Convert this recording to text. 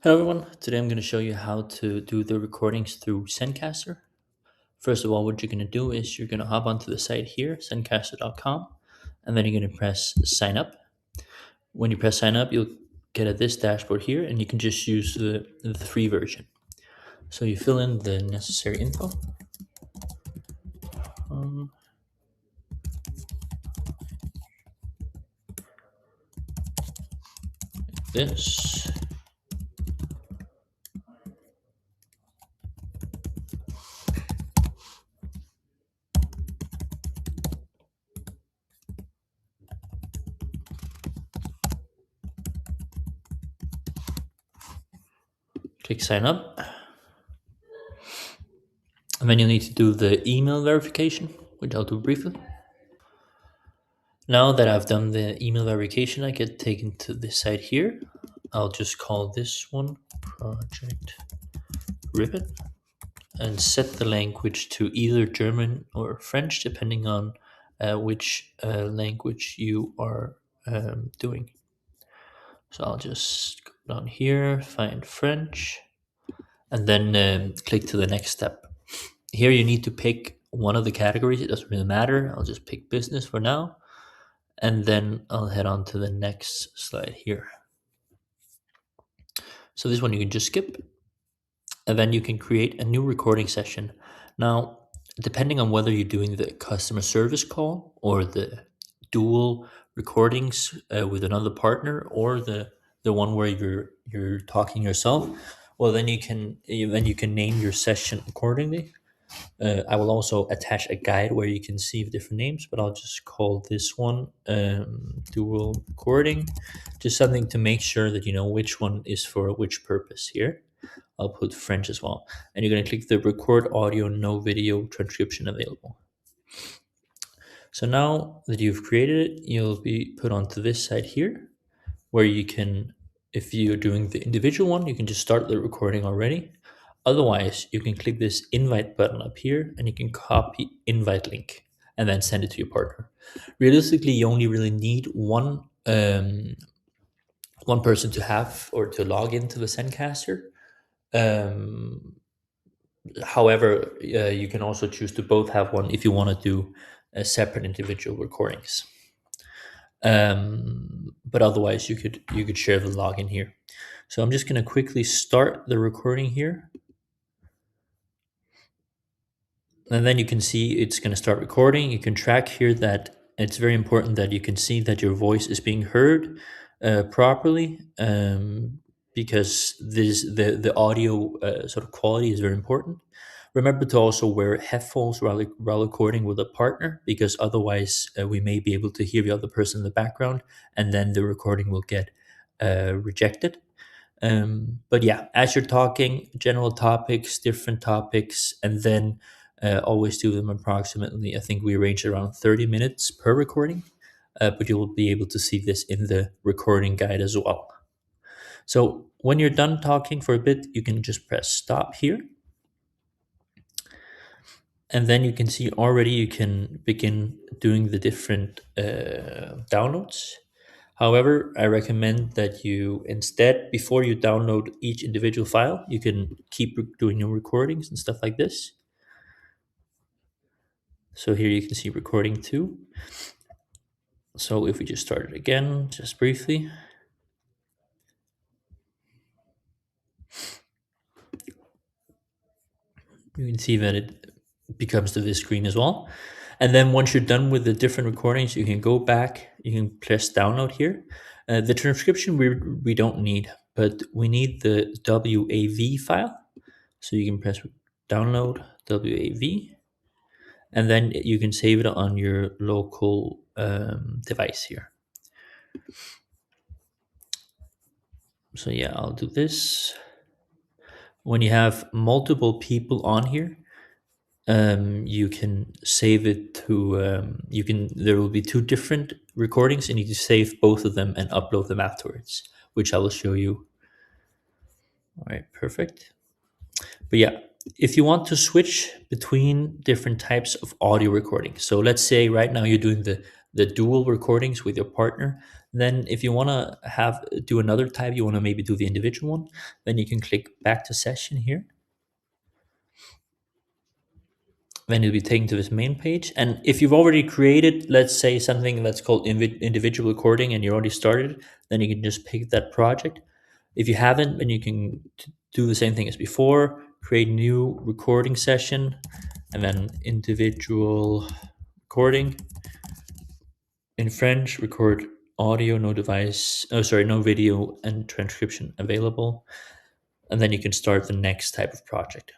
Hello everyone, today I'm going to show you how to do the recordings through Zencastr. First of all, what you're going to do is you're going to hop onto the site here, zencastr.com, and then you're going to press sign up. When you press sign up, you'll get at this dashboard here, and you can just use the free version. So you fill in the necessary info. Um, this. Click sign up, and then you'll need to do the email verification, which I'll do briefly. Now that I've done the email verification, I get taken to this site here. I'll just call this one Project Ribbon and set the language to either German or French, depending on which language you are doing. So I'll just go down here, find French, and then click to the next step. Here you need to pick one of the categories. It doesn't really matter. I'll just pick business for now. And then I'll head on to the next slide here. So this one you can just skip, and then you can create a new recording session. Now, depending on whether you're doing the customer service call or the dual recordings with another partner, or the one where you're talking yourself, well, then you can name your session accordingly. I will also attach a guide where you can see the different names, but I'll just call this one dual recording, just something to make sure that you know which one is for which purpose here. I'll put French as well. And you're going to click the record audio, no video transcription available. So now that you've created it, you'll be put onto this side here where you can, if you're doing the individual one, you can just start the recording already. Otherwise, you can click this invite button up here and you can copy invite link and then send it to your partner. Realistically, you only really need one person to have or to log into the Zencastr. However, you can also choose to both have one if you want to do separate individual recordings. But otherwise, you could share the login here. So I'm just going to quickly start the recording here. And then you can see it's going to start recording. You can track here that it's very important that you can see that your voice is being heard properly, because the audio sort of quality is very important. Remember to also wear headphones while recording with a partner, because otherwise we may be able to hear the other person in the background, and then the recording will get rejected. But yeah, as you're talking, general topics, different topics, and then always do them approximately, I think we arranged around 30 minutes per recording, but you will be able to see this in the recording guide as well. So when you're done talking for a bit, you can just press stop here. And then you can see already you can begin doing the different downloads. However, I recommend that you instead, before you download each individual file, you can keep doing your recordings and stuff like this. So here you can see recording 2. So if we just start it again, just briefly. You can see that it becomes to this screen as well. And then once you're done with the different recordings, you can go back, you can press download here. The transcription we don't need, but we need the WAV file. So you can press download WAV, and then you can save it on your local device here. So yeah, I'll do this. When you have multiple people on here, you can save it to there will be 2 different recordings, and you need to save both of them and upload them afterwards, which I will show you. All right, perfect. But yeah, if you want to switch between different types of audio recording, so let's say right now you're doing the dual recordings with your partner, Then if you want to have do another type, you want to maybe do the individual one, then you can click back to session here. Then you'll be taken to this main page. And if you've already created, let's say, something that's called individual recording and you already started, then you can just pick that project. If you haven't, then you can do the same thing as before, create new recording session, and then individual recording. In French, record audio, no device, oh sorry, no video and transcription available. And then you can start the next type of project.